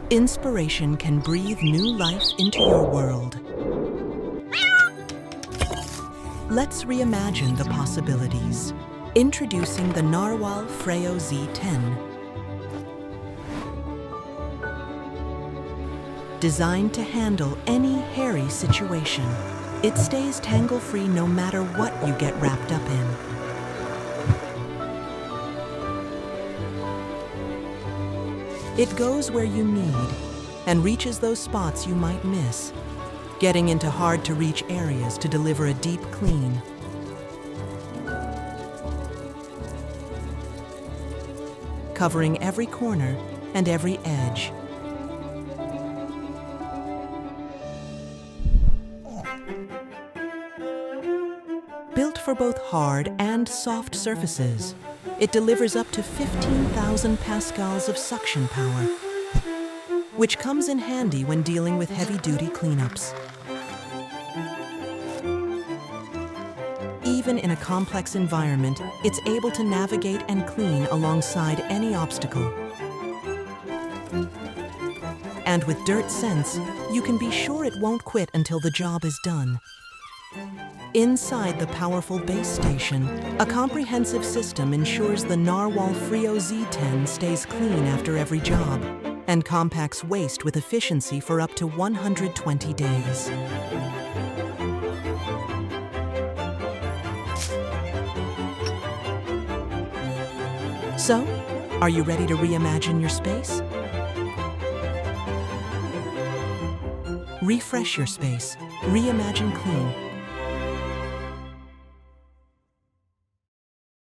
Inspiration can breathe new life into your world. Let's reimagine the possibilities. Introducing the Narwal Freo Z10. Designed to handle any hairy situation. It stays tangle-free no matter what you get wrapped up in. It goes where you need and reaches those spots you might miss, getting into hard-to-reach areas to deliver a deep clean. Covering every corner and every edge. Built for both hard and soft surfaces, it delivers up to 15,000 pascals of suction power, which comes in handy when dealing with heavy-duty cleanups. Even in a complex environment, it's able to navigate and clean alongside any obstacle. And with Dirt Sense, you can be sure it won't quit until the job is done. Inside the powerful base station, a comprehensive system ensures the Narwal Freo Z10 stays clean after every job and compacts waste with efficiency for up to 120 days. So, are you ready to reimagine your space? Refresh your space. Reimagine clean.